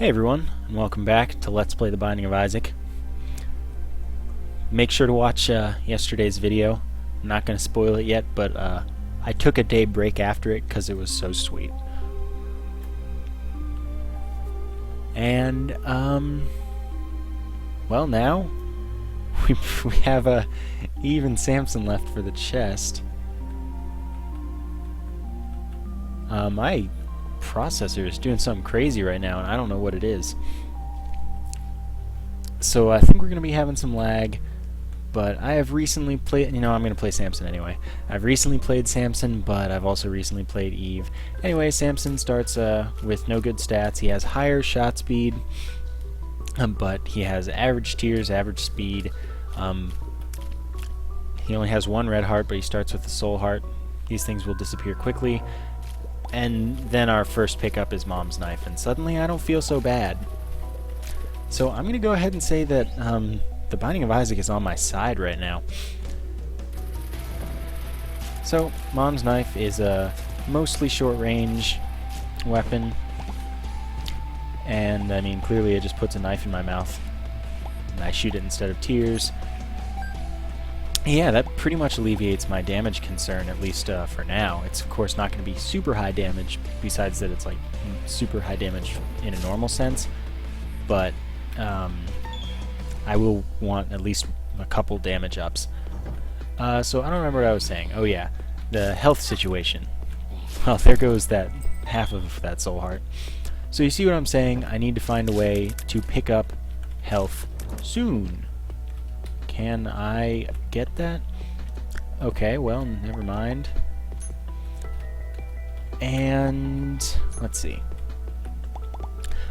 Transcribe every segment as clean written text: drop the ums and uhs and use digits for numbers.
Hey everyone, and welcome back to Let's Play The Binding of Isaac. Make sure to watch yesterday's video. I'm not going to spoil it yet, but I took a day break after it because it was so sweet. And, well now, we have a even Samson left for the chest. My processor is doing something crazy right now, and I don't know what it is. So I think we're going to be having some lag, but I have recently played, I'm going to play Samson anyway. I've recently played Samson, but I've also recently played Eve. Anyway, Samson starts with no good stats. He has higher shot speed, but he has average tears, average speed. He only has one red heart, but he starts with a soul heart. These things will disappear quickly. And then our first pickup is Mom's Knife, and suddenly I don't feel so bad. So I'm going to go ahead and say that the Binding of Isaac is on my side right now. So Mom's Knife is a mostly short-range weapon, and I mean clearly it just puts a knife in my mouth, and I shoot it instead of tears. Yeah, that pretty much alleviates my damage concern, at least for now. It's of course not going to be super high damage, besides that it's like super high damage in a normal sense, but I will want at least a couple damage ups. So I don't remember what I was saying. Oh yeah, the health situation. Well, there goes that half of that soul heart. So you see what I'm saying? I need to find a way to pick up health soon. Can I get that? Okay, well, never mind. And let's see.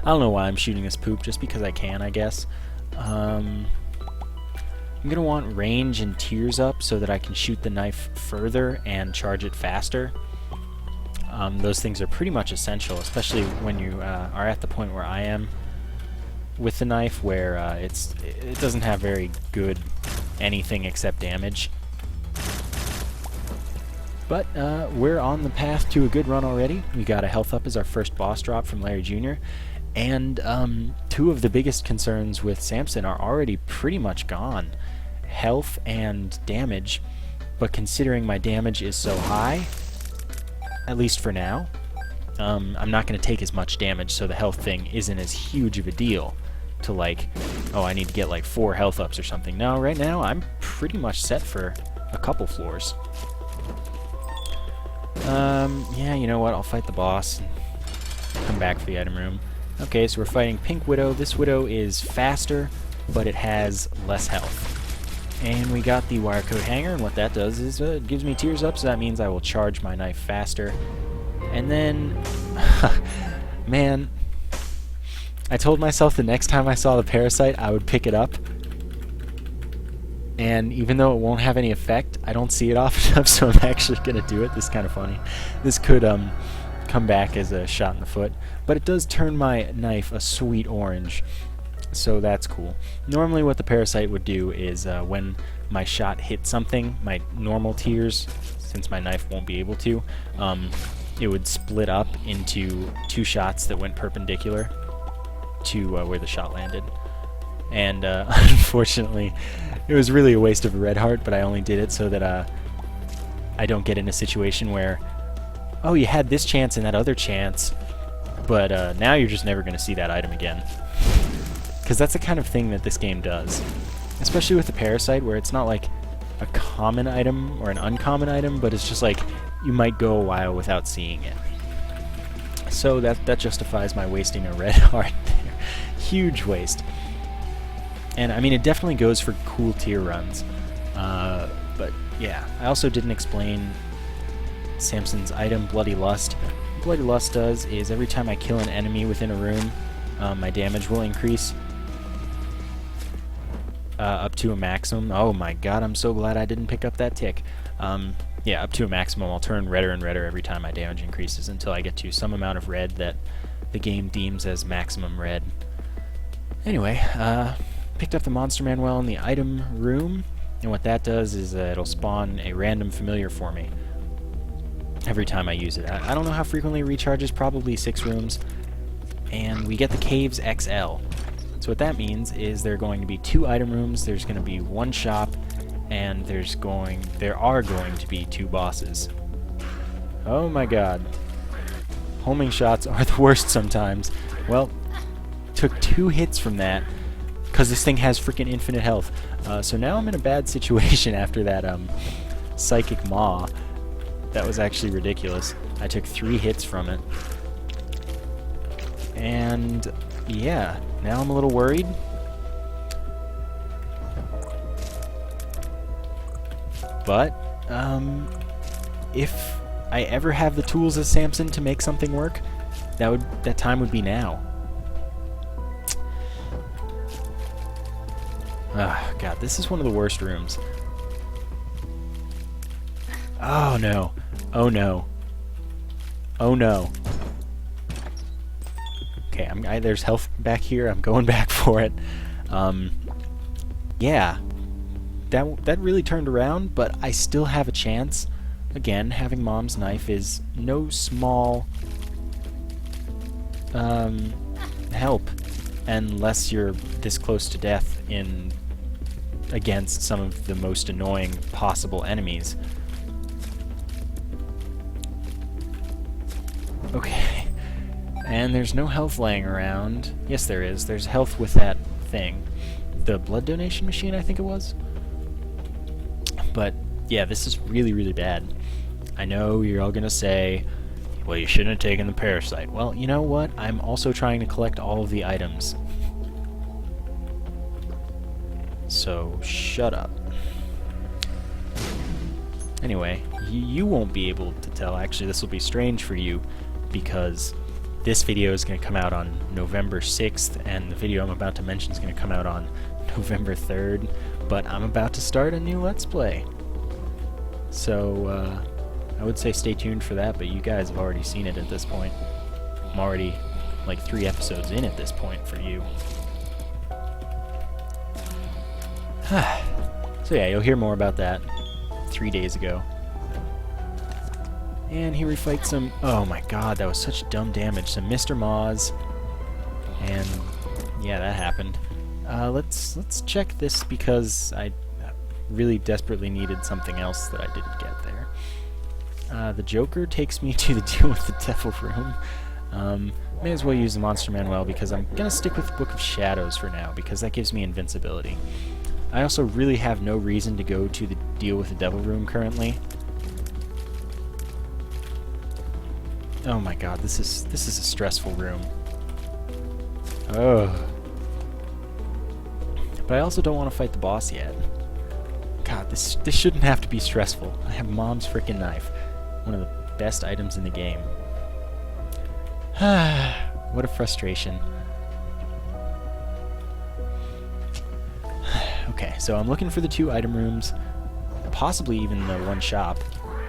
I don't know why I'm shooting this poop, just because I can, I guess. I'm gonna want range and tears up so that I can shoot the knife further and charge it faster. Those things are pretty much essential, especially when you are at the point where I am with the knife, where it doesn't have very good anything except damage. But we're on the path to a good run already. We got a health up as our first boss drop from Larry Jr. And two of the biggest concerns with Samson are already pretty much gone. Health and damage. But considering my damage is so high, at least for now, I'm not going to take as much damage, so the health thing isn't as huge of a deal to like, oh, I need to get like 4 health ups or something. No, right now I'm pretty much set for a couple floors. Yeah, you know what, I'll fight the boss and come back for the item room. Okay, so we're fighting Pink Widow. This Widow is faster, but it has less health. And we got the wire coat hanger, and what that does is it gives me tears up, so that means I will charge my knife faster. And then, man, I told myself the next time I saw the parasite I would pick it up, and even though it won't have any effect, I don't see it often enough, so I'm actually going to do it. This is kind of funny. This could come back as a shot in the foot, but it does turn my knife a sweet orange, so that's cool. Normally what the parasite would do is when my shot hit something, my normal tears, since my knife won't be able to, it would split up into 2 shots that went perpendicular to where the shot landed. And unfortunately, it was really a waste of a red heart, but I only did it so that I don't get in a situation where, oh, you had this chance and that other chance, but now you're just never going to see that item again. Because that's the kind of thing that this game does. Especially with the parasite, where it's not like a common item or an uncommon item, but it's just like you might go a while without seeing it. So that justifies my wasting a red heart there. Huge waste. And I mean, it definitely goes for cool tier runs. But yeah, I also didn't explain Samson's item, Bloody Lust. What Bloody Lust does is every time I kill an enemy within a room, my damage will increase up to a maximum. Oh my god, I'm so glad I didn't pick up that tick. Yeah, up to a maximum. I'll turn redder and redder every time my damage increases until I get to some amount of red that the game deems as maximum red. Anyway, picked up the Monster Manual in the item room, and what that does is it'll spawn a random familiar for me every time I use it. I don't know how frequently it recharges, probably 6 rooms. And we get the Caves XL. So what that means is there are going to be 2 item rooms, there's going to be 1 shop, and there are going to be 2 bosses. Oh my god. Homing shots are the worst sometimes. Well, took 2 hits from that, because this thing has freaking infinite health. So now I'm in a bad situation after that Psychic Maw. That was actually ridiculous. I took 3 hits from it. And yeah, now I'm a little worried. But if I ever have the tools as Samson to make something work, that time would be now. Ah, God, this is one of the worst rooms. Oh no. Oh no. Oh no. Okay, there's health back here. I'm going back for it. Yeah. That really turned around, but I still have a chance. Again, having Mom's knife is no small help, unless you're this close to death against some of the most annoying possible enemies. Okay, and there's no health laying around. Yes, there is. There's health with that thing. The blood donation machine, I think it was. But yeah, this is really, really bad. I know you're all gonna say, well, you shouldn't have taken the parasite. Well, you know what? I'm also trying to collect all of the items. So, shut up. Anyway, you won't be able to tell. Actually, this will be strange for you, because this video is going to come out on November 6th, and the video I'm about to mention is going to come out on November 3rd, but I'm about to start a new Let's Play. So, I would say stay tuned for that, but you guys have already seen it at this point. I'm already, like, 3 episodes in at this point for you. So yeah, you'll hear more about that 3 days ago. And here we fight some... Oh my god, that was such dumb damage. Some Mr. Maws. And yeah, that happened. Let's check this, because I really desperately needed something else that I didn't get there. The Joker takes me to the Deal with the Devil room. May as well use the Monster Manual, because I'm gonna stick with Book of Shadows for now, because that gives me invincibility. I also really have no reason to go to the Deal with the Devil room currently. Oh my god, this is a stressful room. Oh. But I also don't want to fight the boss yet. God, this shouldn't have to be stressful. I have Mom's frickin' knife. One of the best items in the game. What a frustration. Okay, so I'm looking for the 2 item rooms, possibly even the 1 shop,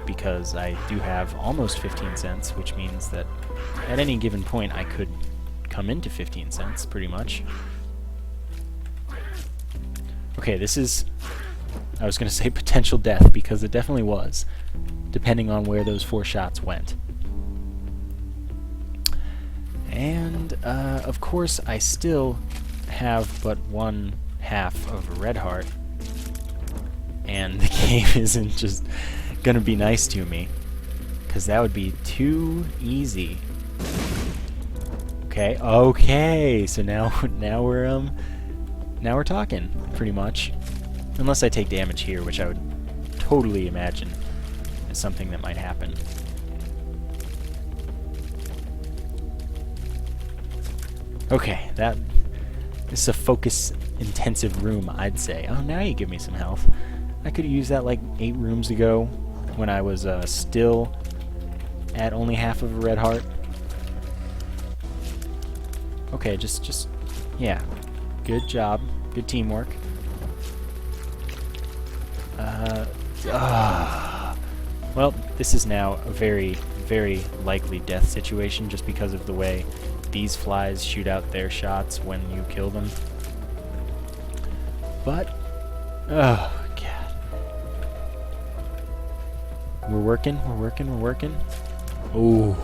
because I do have almost 15 cents, which means that at any given point I could come into 15 cents, pretty much. Okay, this is... I was going to say potential death, because it definitely was, depending on where those 4 shots went. And, of course, I still have but 1/2 of a red heart, and the game isn't just gonna be nice to me, because that would be too easy. Okay, so now we're talking, pretty much. Unless I take damage here, which I would totally imagine is something that might happen. Okay, this is a focus-intensive room, I'd say. Oh, now you give me some health. I could have used that like 8 rooms ago, when I was still at only half of a red heart. Okay, just, yeah. Good job. Good teamwork. Well, this is now a very, very likely death situation, just because of the way these flies shoot out their shots when you kill them. But, oh, God. We're working. Ooh.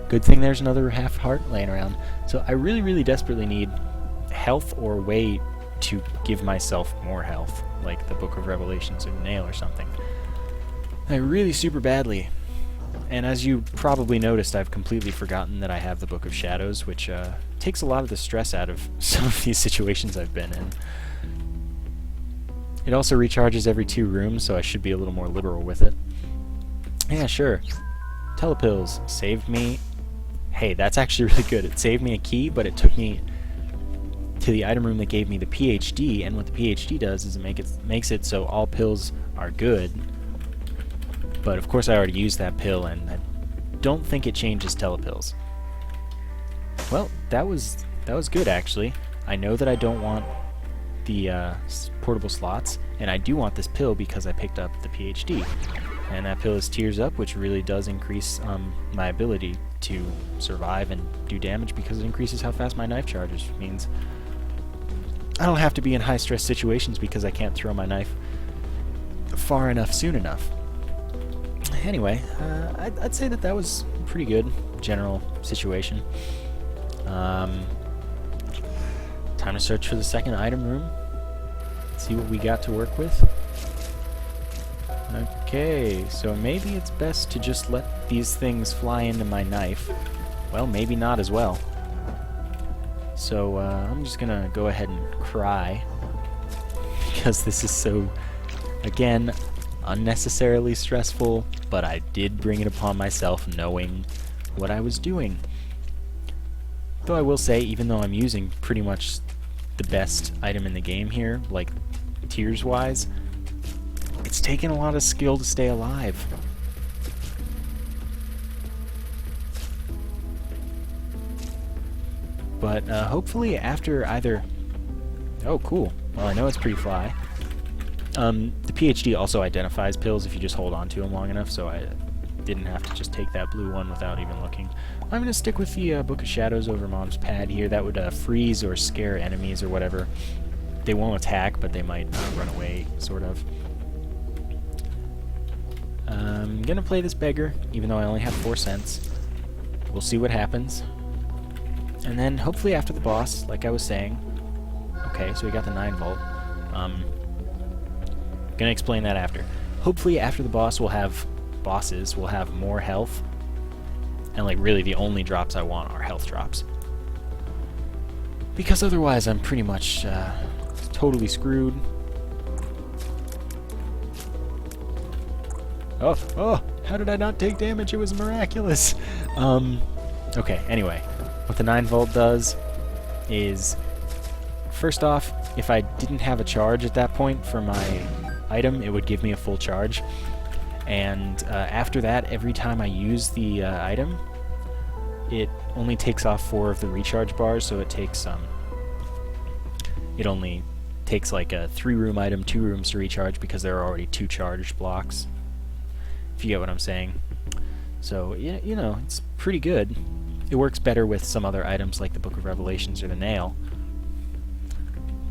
Good thing there's another half heart laying around. So I really, really desperately need health or a way to give myself more health, like the Book of Revelations or the nail or something. I really super badly. And as you probably noticed, I've completely forgotten that I have the Book of Shadows, which takes a lot of the stress out of some of these situations I've been in. It also recharges every 2 rooms, so I should be a little more liberal with it. Yeah, sure. Telepills saved me. Hey, that's actually really good. It saved me a key, but it took me to the item room that gave me the PhD, and what the PhD does is it makes it so all pills are good. But of course I already used that pill, and I don't think it changes telepills. Well, that was good actually. I know that I don't want the portable slots, and I do want this pill because I picked up the PhD. And that pill is Tears Up, which really does increase my ability to survive and do damage because it increases how fast my knife charges, which means I don't have to be in high-stress situations because I can't throw my knife far enough soon enough. Anyway, I'd say that was a pretty good general situation. Time to search for the second item room. See what we got to work with. Okay, so maybe it's best to just let these things fly into my knife. Well, maybe not as well. So I'm just gonna go ahead and cry because this is so, again, unnecessarily stressful, but I did bring it upon myself knowing what I was doing. Though I will say, even though I'm using pretty much the best item in the game here, like tears-wise, it's taken a lot of skill to stay alive. But hopefully after either... Oh, cool. Well, I know it's pre-fly. The PhD also identifies pills if you just hold on to them long enough, so I didn't have to just take that blue one without even looking. I'm going to stick with the Book of Shadows over Mom's pad here. That would freeze or scare enemies or whatever. They won't attack, but they might run away, sort of. I'm going to play this beggar, even though I only have 4 cents. We'll see what happens. And then, hopefully after the boss, like I was saying... Okay, so we got the 9 volt. Gonna explain that after. Hopefully after the bosses will have more health, and like really the only drops I want are health drops, because otherwise I'm pretty much totally screwed. Oh, how did I not take damage? It was miraculous. Okay, anyway, what the 9 volt does is, first off, if I didn't have a charge at that point for my item, it would give me a full charge, and after that, every time I use the item, it only takes off 4 of the recharge bars, so it takes it only takes like a 3-room item 2 rooms to recharge because there are already 2 charge blocks, if you get what I'm saying. So you know, it's pretty good. It works better with some other items like the Book of Revelations or the nail,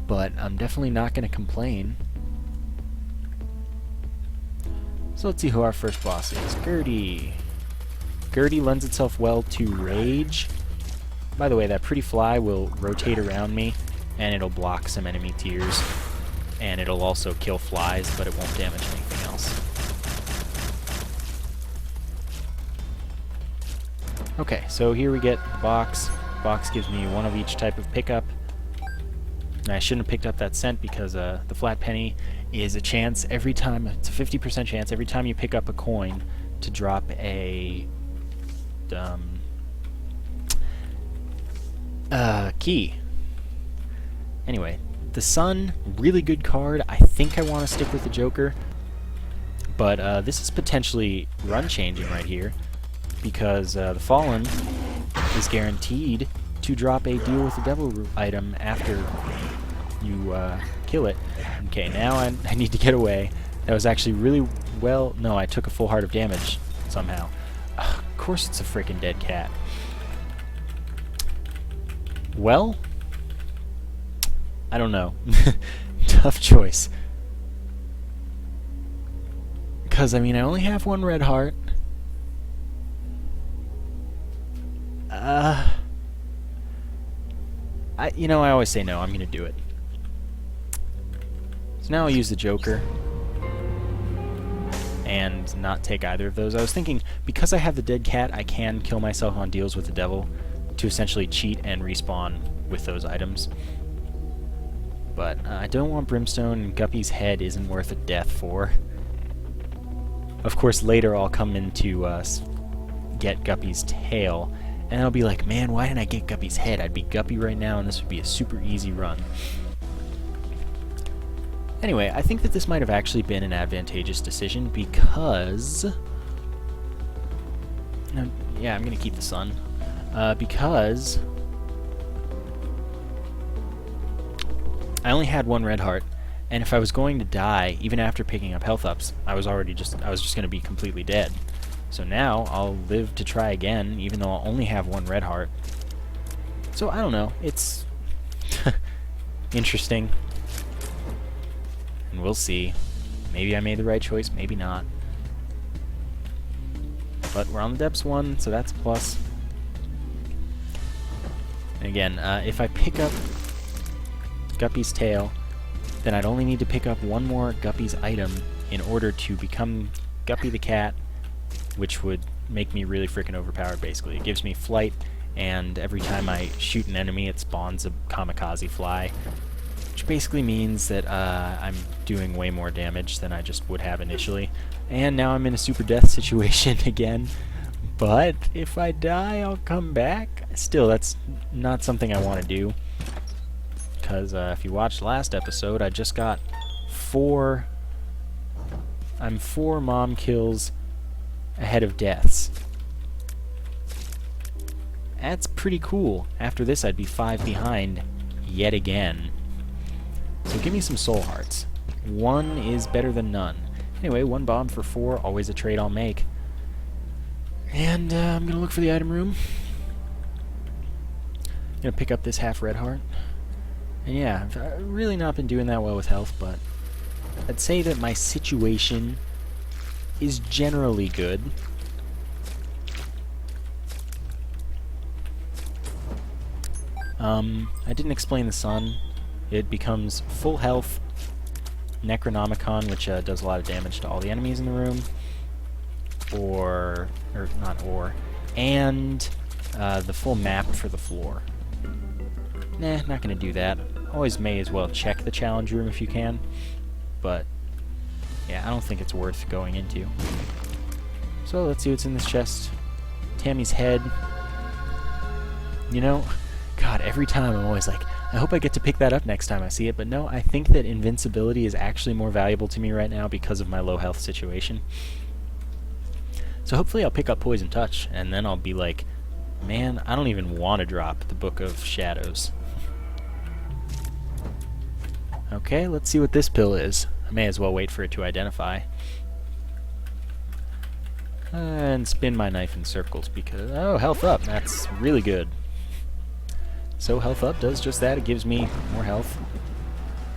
but I'm definitely not going to complain. So let's see who our first boss is. Gertie. Gertie lends itself well to rage. By the way, that pretty fly will rotate around me, and it'll block some enemy tears. And it'll also kill flies, but it won't damage anything else. Okay, so here we get the box. Box gives me 1 of each type of pickup. And I shouldn't have picked up that cent because the flat penny is a chance every time, it's a 50% chance every time you pick up a coin to drop a key. Anyway, the Sun, really good card. I think I want to stick with the Joker, but this is potentially run-changing right here because the Fallen is guaranteed to drop a Deal with the Devil item after you kill it. Okay, now I need to get away. That was actually really well... No, I took a full heart of damage somehow. Of course it's a freaking dead cat. Well, I don't know. Tough choice. Because, I mean, I only have 1 red heart. You know, I always say no. I'm gonna do it. So now I'll use the Joker and not take either of those. I was thinking, because I have the dead cat, I can kill myself on deals with the devil to essentially cheat and respawn with those items. But I don't want Brimstone, and Guppy's head isn't worth a death for. Of course, later I'll come in to get Guppy's tail, and I'll be like, man, why didn't I get Guppy's head? I'd be Guppy right now, and this would be a super easy run. Anyway, I think that this might have actually been an advantageous decision because... yeah, I'm going to keep the sun. Because... I only had one red heart, and if I was going to die, even after picking up health ups, I was just going to be completely dead. So now, I'll live to try again, even though I'll only have one red heart. So, I don't know. It's... interesting. And we'll see. Maybe I made the right choice, maybe not. But we're on the depths 1, so that's a plus. And again, if I pick up Guppy's tail, then I'd only need to pick up one more Guppy's item in order to become Guppy the cat, which would make me really freaking overpowered, basically. It gives me flight, and every time I shoot an enemy, it spawns a kamikaze fly, which basically means that I'm doing way more damage than I just would have initially. And now I'm in a super death situation again. But if I die, I'll come back. Still, that's not something I want to do. Because if you watched last episode, I just got 4... I'm 4 mom kills ahead of deaths. That's pretty cool. After this, I'd be 5 behind yet again. So give me some soul hearts. 1 is better than none. Anyway, 1 bomb for 4, always a trade I'll make. And I'm going to look for the item room. I'm going to pick up this half red heart. And yeah, I've really not been doing that well with health, but I'd say that my situation is generally good. I didn't explain the sun. It becomes full health Necronomicon, which does a lot of damage to all the enemies in the room. And the full map for the floor. Nah, not gonna do that. Always may as well check the challenge room if you can. But, yeah, I don't think it's worth going into. So, let's see what's in this chest. Tammy's head. You know, God, every time I'm always like, I hope I get to pick that up next time I see it, but no, I think that invincibility is actually more valuable to me right now because of my low health situation. So hopefully I'll pick up Poison Touch, and then I'll be like, man, I don't even want to drop the Book of Shadows. Okay, let's see what this pill is. I may as well wait for it to identify. And spin my knife in circles because... oh, health up. That's really good. So health up does just that. It gives me more health.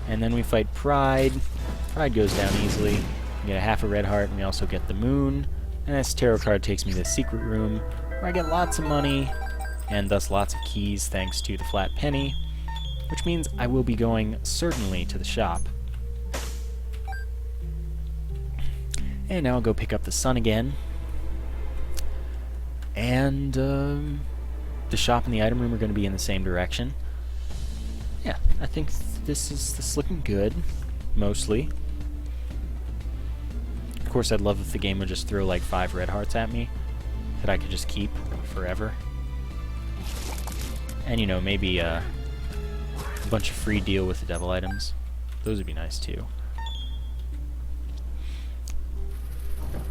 And then we fight Pride. Pride goes down easily. We get a half a red heart, and we also get the moon. And this tarot card takes me to the secret room, where I get lots of money, and thus lots of keys thanks to the flat penny. Which means I will be going, certainly, to the shop. And now I'll go pick up the sun again. And, the shop and the item room are going to be in the same direction. Yeah, I think this is looking good, mostly. Of course, I'd love if the game would just throw like 5 red hearts at me that I could just keep forever. And, you know, maybe a bunch of free deal with the devil items. Those would be nice too.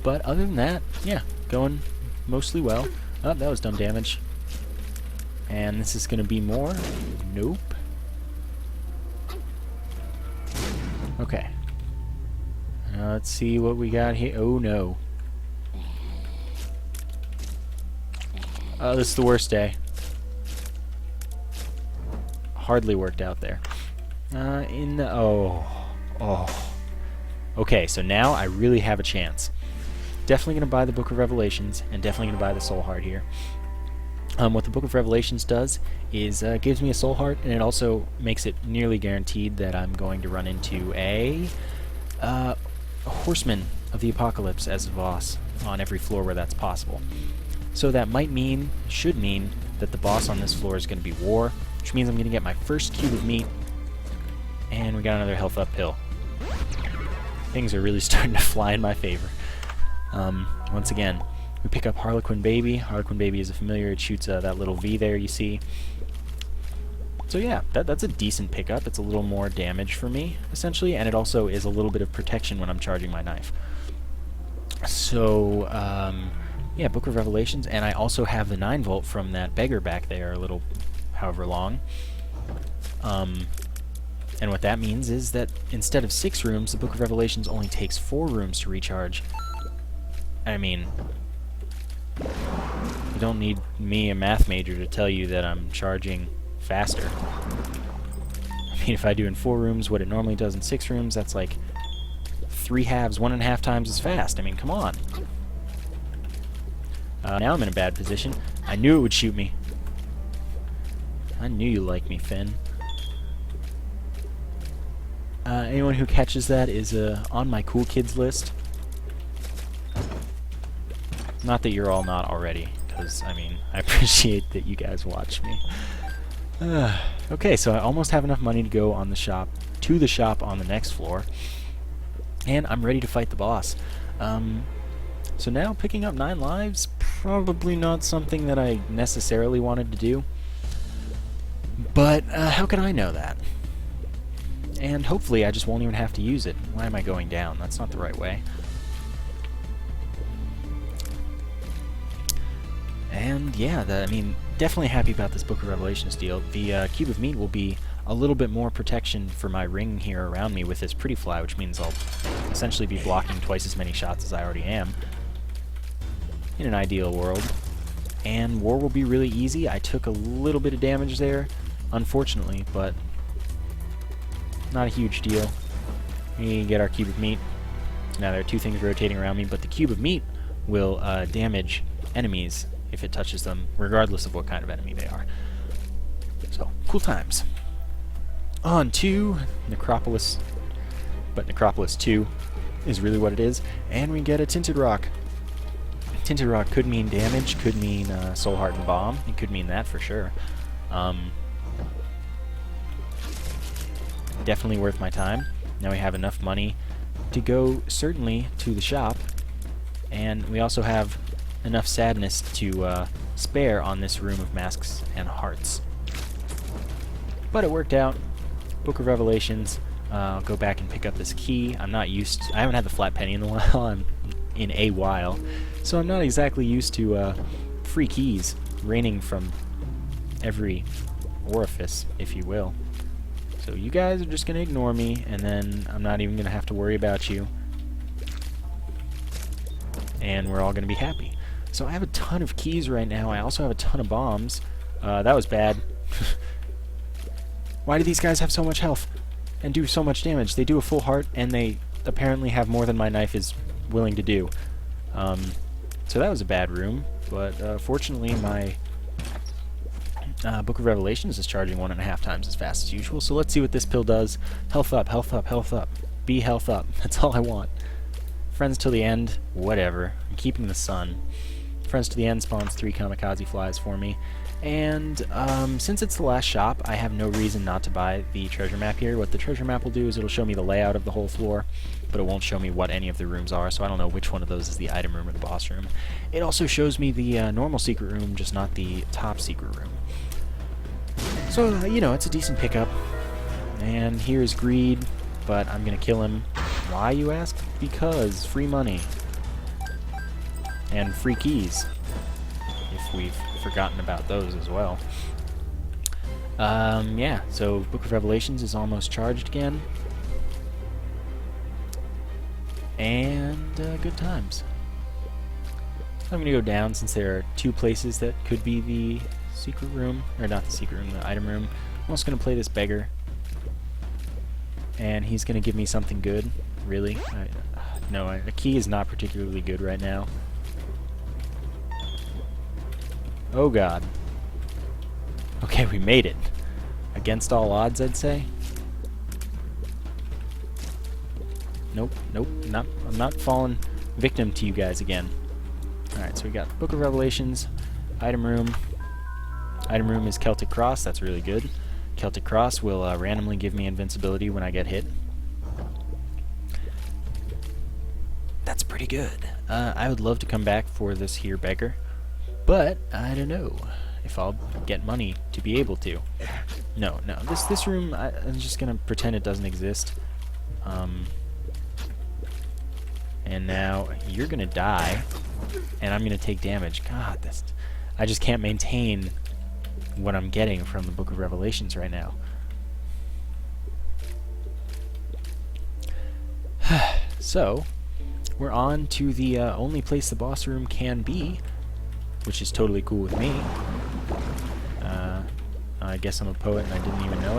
But other than that, yeah, going mostly well. Oh, that was dumb damage. And this is going to be more. Nope. Okay. Let's see what we got here. Oh no. Oh, this is the worst day. Hardly worked out there. Oh. Okay, so now I really have a chance. Definitely going to buy the Book of Revelations, and definitely going to buy the Soul Heart here. What the Book of Revelations does is gives me a soul heart, and it also makes it nearly guaranteed that I'm going to run into a horseman of the apocalypse as a boss on every floor where that's possible. So that might mean, should mean, that the boss on this floor is going to be War, which means I'm going to get my first cube of meat, and we got another health uphill. Things are really starting to fly in my favor. Once again, we pick up Harlequin Baby. Harlequin Baby is a familiar. It shoots that little V there you see. So yeah, that's a decent pickup. It's a little more damage for me, essentially, and it also is a little bit of protection when I'm charging my knife. So, yeah, Book of Revelations, and I also have the 9-volt from that beggar back there, a little however long. And what that means is that instead of 6 rooms, the Book of Revelations only takes 4 rooms to recharge. I mean, you don't need me, a math major, to tell you that I'm charging faster. I mean, if I do in 4 rooms what it normally does in 6 rooms, that's like 3 halves, 1.5 times as fast. I mean, come on. Now I'm in a bad position. I knew it would shoot me. I knew you liked me, Finn. Anyone who catches that is on my cool kids list. Not that you're all not already, because, I mean, I appreciate that you guys watch me. Okay, so I almost have enough money to go on the shop, to the shop on the next floor, and I'm ready to fight the boss. So now, picking up 9 lives, probably not something that I necessarily wanted to do, but how can I know that? And hopefully I just won't even have to use it. Why am I going down? That's not the right way. And yeah, I mean, definitely happy about this Book of Revelations deal. The cube of meat will be a little bit more protection for my ring here around me with this pretty fly, which means I'll essentially be blocking twice as many shots as I already am. In an ideal world. And War will be really easy. I took a little bit of damage there, unfortunately, but not a huge deal. We get our cube of meat. Now there are 2 things rotating around me, but the cube of meat will damage enemies if it touches them, regardless of what kind of enemy they are. So, cool times. On to Necropolis, but Necropolis 2 is really what it is, and we get a Tinted Rock. Tinted Rock could mean damage, could mean Soul Heart and Bomb. It could mean that for sure. Definitely worth my time. Now we have enough money to go, certainly, to the shop, and we also have enough sadness to spare on this room of masks and hearts. But it worked out. Book of Revelations. I'll go back and pick up this key. I haven't had the flat penny in a while, so I'm not exactly used to free keys raining from every orifice, if you will. So you guys are just going to ignore me, and then I'm not even going to have to worry about you. And we're all going to be happy. So I have a ton of keys right now. I also have a ton of bombs. That was bad. Why do these guys have so much health and do so much damage? They do a full heart, and they apparently have more than my knife is willing to do. So that was a bad room, but fortunately my Book of Revelations is charging 1.5 times as fast as usual, so let's see what this pill does. Health up, health up, health up. Be health up. That's all I want. Friends till the end, whatever. I'm keeping the sun. Friends to the end spawns 3 kamikaze flies for me. And since it's the last shop, I have no reason not to buy the treasure map here. What the treasure map will do is it'll show me the layout of the whole floor, but it won't show me what any of the rooms are, so I don't know which one of those is the item room or the boss room. It also shows me the normal secret room, just not the top secret room. So, you know, it's a decent pickup. And here's Greed, but I'm going to kill him. Why, you ask? Because free money. And free keys. If we've forgotten about those as well. Yeah, so Book of Revelations is almost charged again. And good times. I'm going to go down since there are 2 places that could be the secret room, or not the secret room, the item room. I'm also going to play this beggar. And he's going to give me something good, really. No, a key is not particularly good right now. Oh god. we made it. Against all odds, I'd say. Nope, nope, I'm not falling victim to you guys again. Alright, so we got Book of Revelations, item room. Item room is Celtic Cross, that's really good. Celtic Cross will randomly give me invincibility when I get hit. That's pretty good. I would love to come back for this here beggar, but I don't know if I'll get money to be able to. No, this room, I'm just gonna pretend it doesn't exist. And now you're gonna die, and I'm gonna take damage. God, I just can't maintain what I'm getting from the Book of Revelations right now. So, we're on to the only place the boss room can be, which is totally cool with me. I guess I'm a poet and I didn't even know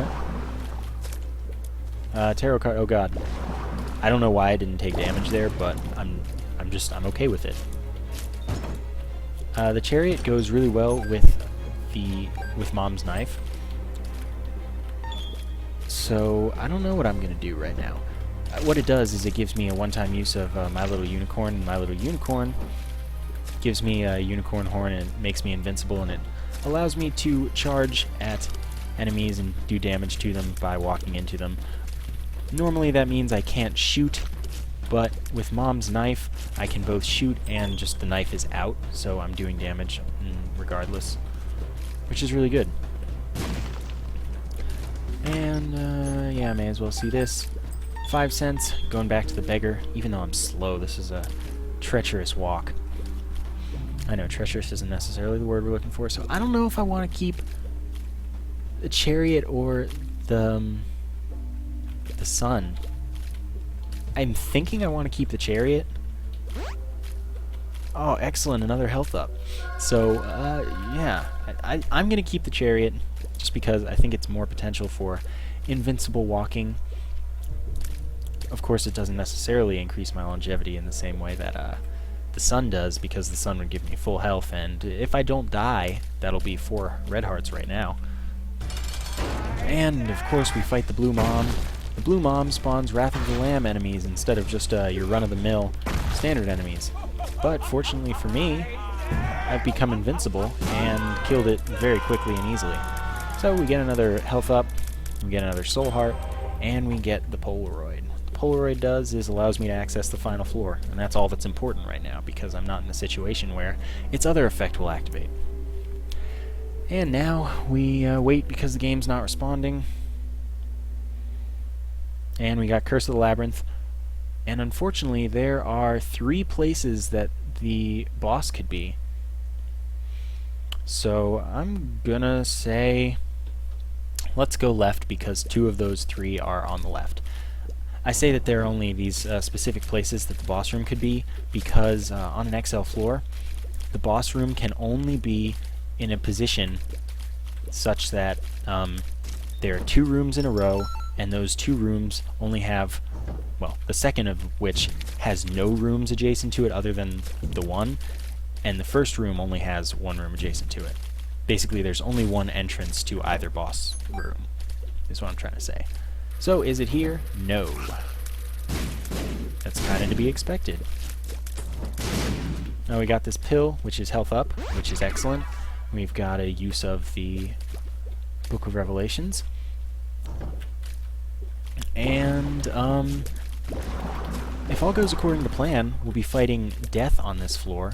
it. Tarot card, oh god. I don't know why I didn't take damage there, but I'm okay with it. The chariot goes really well with Mom's knife. So I don't know what I'm gonna do right now. What it does is it gives me a one-time use of My Little Unicorn, and My Little Unicorn gives me a unicorn horn and it makes me invincible, and it allows me to charge at enemies and do damage to them by walking into them. Normally that means I can't shoot, but with Mom's knife I can both shoot and just the knife is out, so I'm doing damage regardless, which is really good. And yeah, I may as well see this. 5 cents, going back to the beggar. Even though I'm slow, this is a treacherous walk. I know treacherous isn't necessarily the word we're looking for, so I don't know if I want to keep the chariot or the sun. I'm thinking I want to keep the chariot. Oh, excellent, another health up. So, yeah, I'm going to keep the chariot just because I think it's more potential for invincible walking. Of course, it doesn't necessarily increase my longevity in the same way that the sun does, because the sun would give me full health, and if I don't die, that'll be 4 red hearts right now. And, of course, we fight the Blue Mom. The Blue Mom spawns Wrath of the Lamb enemies instead of just your run-of-the-mill standard enemies. But, fortunately for me, I've become invincible and killed it very quickly and easily. So we get another health up, we get another soul heart, and we get the Polaroid. Polaroid does is allows me to access the final floor, and that's all that's important right now because I'm not in a situation where its other effect will activate. And now we wait because the game's not responding, and we got Curse of the Labyrinth, and unfortunately there are 3 places that the boss could be. So I'm gonna say let's go left because 2 of those 3 are on the left. I say that there are only these specific places that the boss room could be because on an XL floor, the boss room can only be in a position such that there are 2 rooms in a row, and those 2 rooms only have, well, the second of which has no rooms adjacent to it other than the one, and the first room only has 1 room adjacent to it. Basically, there's only 1 entrance to either boss room, is what I'm trying to say. So, is it here? No. That's kind of to be expected. Now we got this pill, which is health up, which is excellent. We've got a use of the Book of Revelations. And, if all goes according to plan, we'll be fighting death on this floor.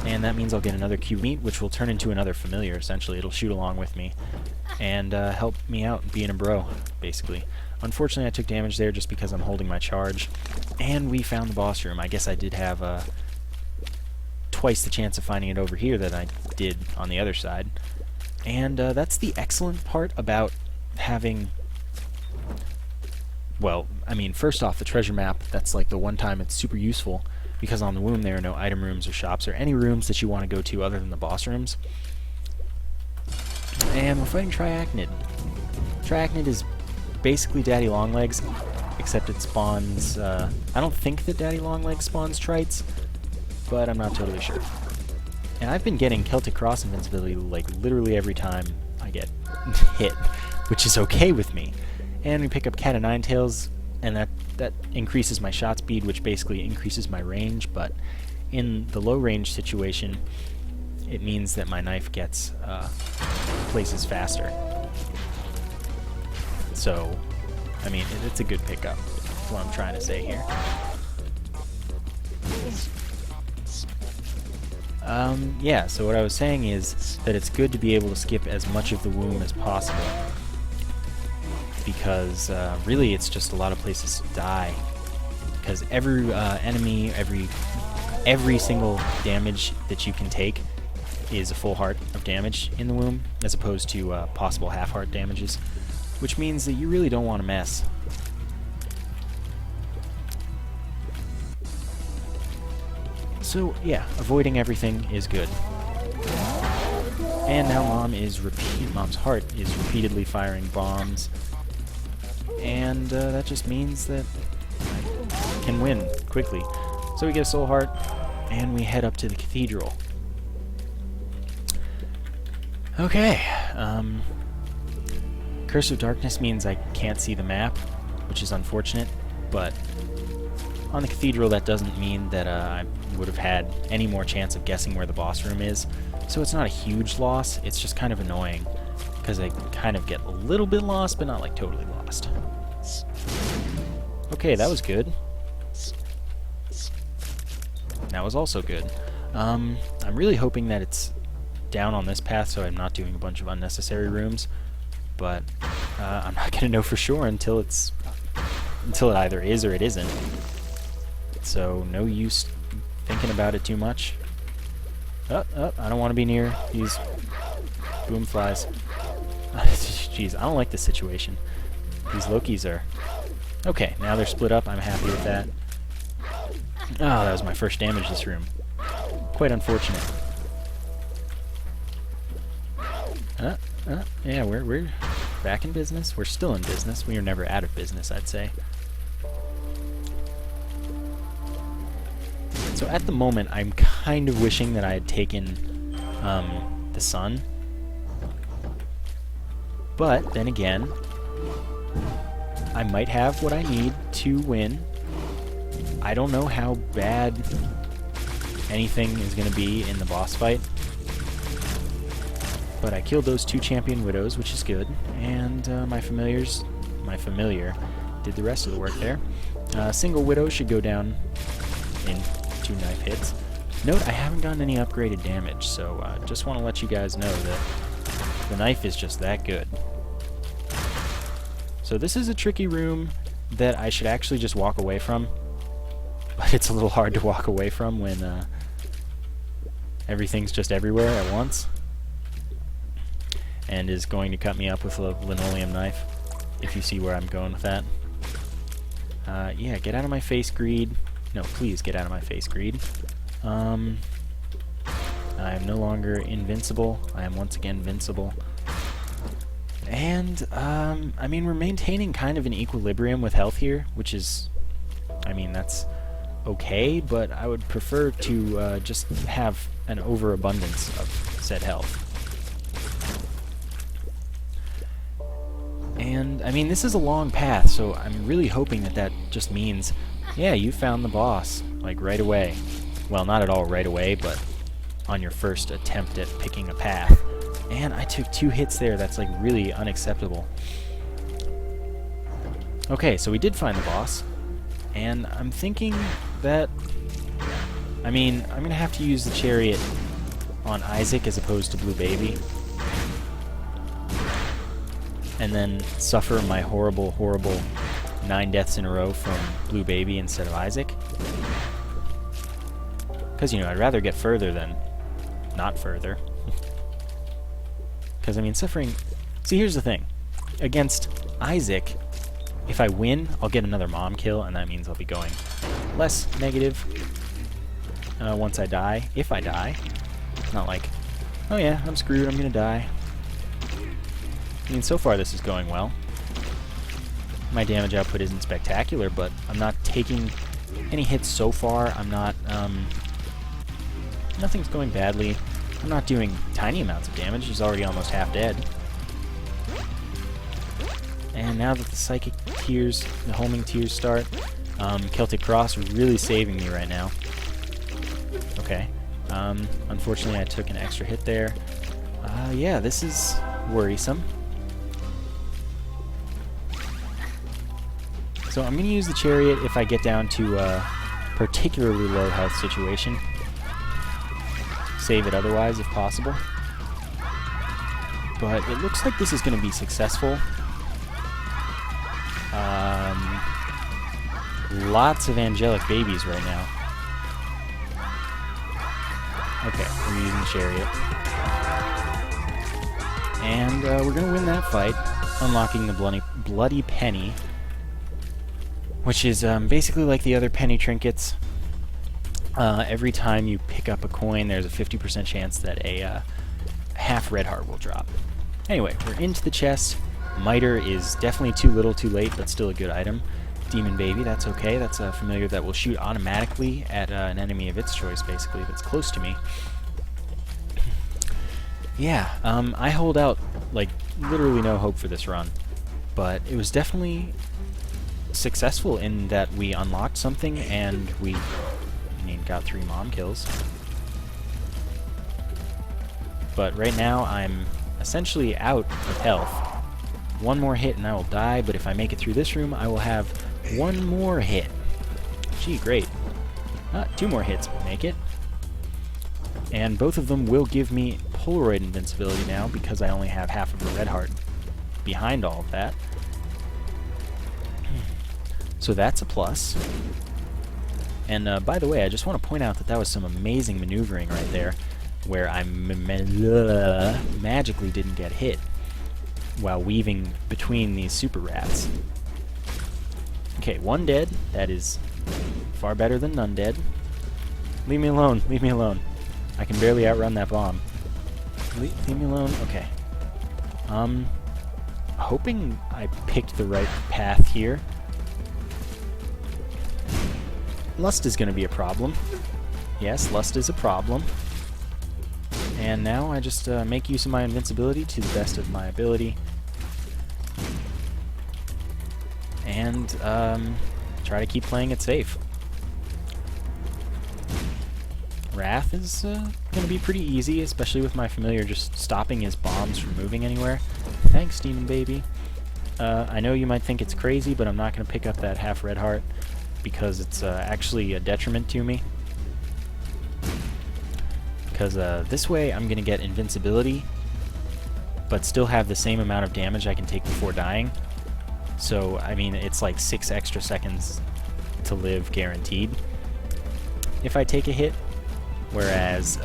And that means I'll get another cube meat, which will turn into another familiar, essentially. It'll shoot along with me and help me out being a bro, basically. Unfortunately, I took damage there just because I'm holding my charge. And we found the boss room. I guess I did have twice the chance of finding it over here than I did on the other side. And that's the excellent part about having... Well, I mean, first off, the treasure map, that's like the one time it's super useful, because on the womb there are no item rooms or shops or any rooms that you want to go to other than the boss rooms. And we're fighting Triachnid. Triachnid is basically Daddy Longlegs, except it spawns... I don't think that Daddy Longlegs spawns Trites, but I'm not totally sure. And I've been getting Celtic Cross invincibility like literally every time I I get hit, which is okay with me. And we pick up Cat of Nine Tails, and that increases my shot speed, which basically increases my range, but in the low range situation, it means that my knife gets places faster. So, I mean, it's a good pickup, is what I'm trying to say here. Yeah, so what I was saying is that it's good to be able to skip as much of the womb as possible, because really it's just a lot of places to die, because every enemy, every single damage that you can take is a full heart of damage in the womb, as opposed to possible half-heart damages, which means that you really don't want to mess. So yeah, avoiding everything is good. And now Mom's heart is repeatedly firing bombs, and that just means that I can win quickly. So we get a soul heart, and we head up to the cathedral. Okay, Curse of Darkness means I can't see the map, which is unfortunate, but on the cathedral that doesn't mean that I would have had any more chance of guessing where the boss room is, so it's not a huge loss. It's just kind of annoying, because I kind of get a little bit lost, but not like totally lost. Okay, that was good. That was also good. I'm really hoping that it's down on this path, so I'm not doing a bunch of unnecessary rooms, but I'm not going to know for sure until it either is or it isn't. So no use thinking about it too much. I don't want to be near these boom flies. Jeez, I don't like this situation. These Lokis are... Okay, now they're split up. I'm happy with that. Oh, that was my first damage this room. Quite unfortunate. Yeah, we're back in business. We're still in business. We are never out of business, I'd say. So at the moment, I'm kind of wishing that I had taken the sun. But then again, I might have what I need to win. I don't know how bad anything is going to be in the boss fight. But I killed those 2 champion widows, which is good. And my familiar did the rest of the work there. Single widow should go down in 2 knife hits. Note, I haven't gotten any upgraded damage, so just want to let you guys know that the knife is just that good. So this is a tricky room that I should actually just walk away from, but it's a little hard to walk away from when everything's just everywhere at once, and is going to cut me up with a linoleum knife, if you see where I'm going with that. Yeah, get out of my face, greed. No, please get out of my face, greed. I am no longer invincible. I am once again vincible. And, I mean, we're maintaining kind of an equilibrium with health here, which is, I mean, that's okay, but I would prefer to just have an overabundance of said health. And, I mean, this is a long path, so I'm really hoping that that just means, yeah, you found the boss, like, right away. Well, not at all right away, but on your first attempt at picking a path. And I took 2 hits there. That's, like, really unacceptable. Okay, so we did find the boss. And I'm thinking that... I mean, I'm going to have to use the chariot on Isaac as opposed to Blue Baby. And then suffer my horrible, horrible 9 deaths in a row from Blue Baby instead of Isaac. Because, you know, I'd rather get further than not further. Because, I mean, suffering... See, here's the thing. Against Isaac, if I win, I'll get another mom kill, and that means I'll be going less negative once I die. If I die. Not like, oh yeah, I'm screwed, I'm gonna die. I mean, so far this is going well. My damage output isn't spectacular, but I'm not taking any hits so far. I'm not... nothing's going badly. I'm not doing tiny amounts of damage. He's already almost half dead. And now that the psychic tears, the homing tears start, Celtic Cross really saving me right now. Okay. Unfortunately, I took an extra hit there. Yeah, this is worrisome. So I'm going to use the chariot if I get down to a particularly low health situation. Save it otherwise if possible. But it looks like this is going to be successful. Lots of angelic babies right now. Okay, we're using the chariot. And we're going to win that fight, unlocking the bloody penny, which is basically like the other penny trinkets. Every time you pick up a coin, there's a 50% chance that a half red heart will drop. Anyway, we're into the chest. Miter is definitely too little too late, but still a good item. Demon Baby, that's okay. That's a familiar that will shoot automatically at an enemy of its choice, basically, that's close to me. Yeah, I hold out, like, literally no hope for this run. But it was definitely successful in that we unlocked something and we, got 3 mom kills. But right now I'm essentially out of health. One more hit and I will die, but if I make it through this room, I will have 1 more hit. Gee, great. 2 more hits will make it. And both of them will give me Polaroid invincibility now, because I only have half of a red heart behind all of that. So that's a plus. And by the way, I just want to point out that that was some amazing maneuvering right there, where I magically didn't get hit while weaving between these super rats. Okay, 1 dead. That is far better than none dead. Leave me alone. Leave me alone. I can barely outrun that bomb. Leave me alone. Okay. Hoping I picked the right path here. Lust is going to be a problem. Yes, lust is a problem. And now I just make use of my invincibility to the best of my ability. And try to keep playing it safe. Wrath is going to be pretty easy, especially with my familiar just stopping his bombs from moving anywhere. Thanks, Demon Baby. I know you might think it's crazy, but I'm not going to pick up that half red heart because it's actually a detriment to me. Because this way I'm going to get invincibility, but still have the same amount of damage I can take before dying. So, I mean, it's like 6 extra seconds to live guaranteed if I take a hit. Whereas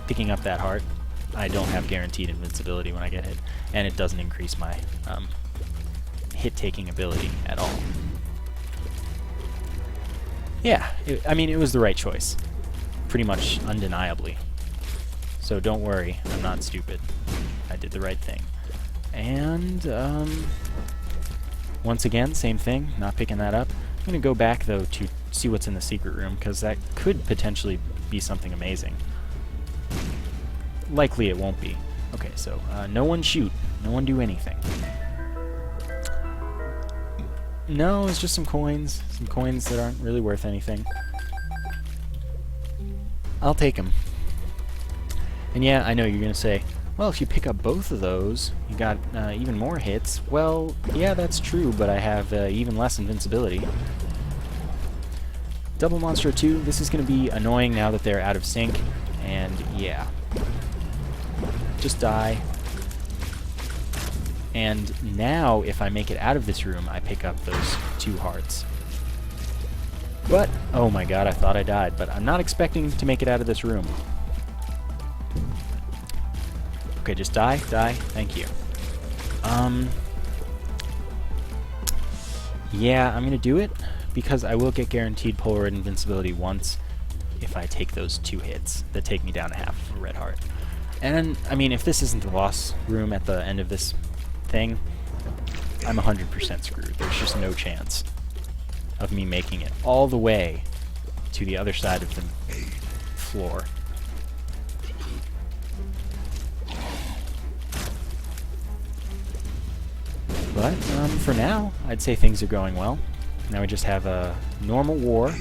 picking up that heart, I don't have guaranteed invincibility when I get hit, and it doesn't increase my hit-taking ability at all. Yeah, I mean, it was the right choice. Pretty much undeniably. So don't worry, I'm not stupid. I did the right thing. And, once again, same thing, not picking that up. I'm going to go back, though, to see what's in the secret room, because that could potentially be something amazing. Likely it won't be. Okay, so, no one shoot. No one do anything. No, it's just some coins. Some coins that aren't really worth anything. I'll take them. And yeah, I know you're going to say, well, if you pick up both of those, you got even more hits. Well, yeah, that's true, but I have even less invincibility. Double Monster 2, this is going to be annoying now that they're out of sync, and yeah. Just die. And now, if I make it out of this room, I pick up those 2 hearts. But, oh my god, I thought I died, but I'm not expecting to make it out of this room. Okay, just die, thank you. Yeah, I'm gonna do it, because I will get guaranteed Polaroid invincibility once if I take those 2 hits that take me down to half of a red heart. And, I mean, if this isn't the boss room at the end of this thing, I'm 100% screwed. There's just no chance of me making it all the way to the other side of the floor. But for now, I'd say things are going well. Now we just have a normal war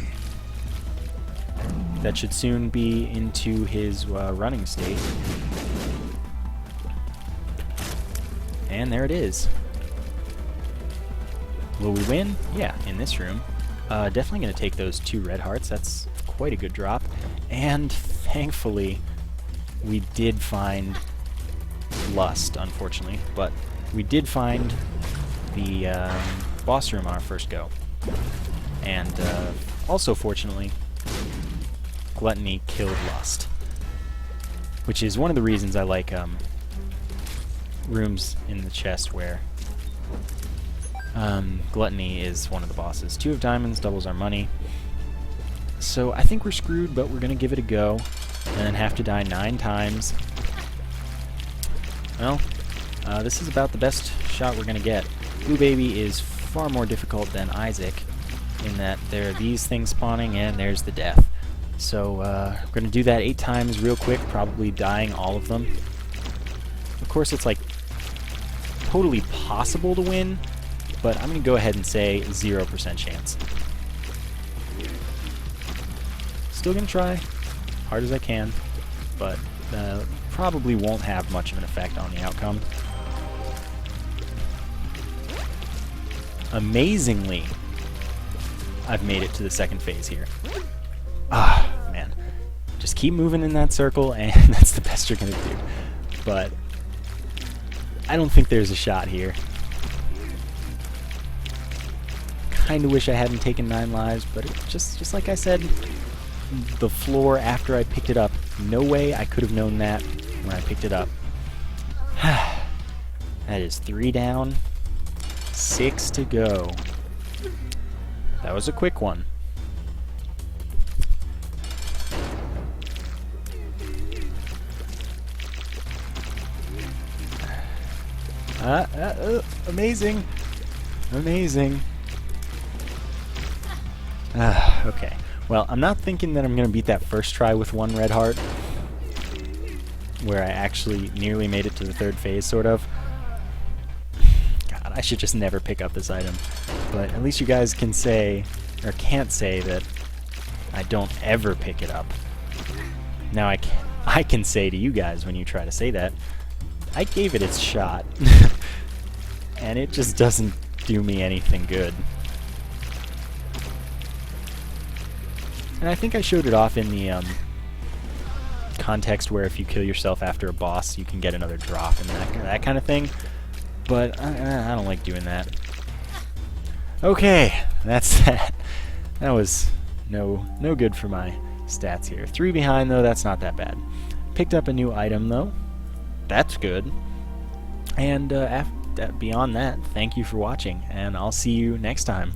that should soon be into his running state. And there it is. Will we win? Yeah, in this room. Definitely going to take those 2 red hearts. That's quite a good drop. And thankfully, we did find lust, unfortunately. But we did find the boss room on our first go. And also, fortunately, gluttony killed lust. Which is one of the reasons I like rooms in the chest where gluttony is one of the bosses. 2 of diamonds doubles our money. So I think we're screwed, but we're going to give it a go. And then have to die 9 times. Well, this is about the best shot we're going to get. Blue Baby is far more difficult than Isaac, in that there are these things spawning and there's the death. So we're going to do that 8 times real quick, probably dying all of them. Of course, it's like totally possible to win, but I'm going to go ahead and say 0% chance. Still going to try, hard as I can, but probably won't have much of an effect on the outcome. Amazingly, I've made it to the 2nd phase here. Ah, man. Just keep moving in that circle, and that's the best you're going to do. But I don't think there's a shot here. Kinda wish I hadn't taken 9 lives, but just like I said, the floor after I picked it up, no way I could have known that when I picked it up. That is 3 down, 6 to go. That was a quick one. Amazing. Amazing. Okay. Well, I'm not thinking that I'm going to beat that first try with 1 red heart, where I actually nearly made it to the 3rd phase, sort of. God, I should just never pick up this item. But at least you guys can say, or can't say, that I don't ever pick it up. Now I can say to you guys when you try to say that, I gave it its shot. And it just doesn't do me anything good. And I think I showed it off in the context where if you kill yourself after a boss, you can get another drop and that kind of thing. But I don't like doing that. Okay, that's that. That was no good for my stats here. 3 behind, though, that's not that bad. Picked up a new item, though. That's good. And beyond that, thank you for watching, and I'll see you next time.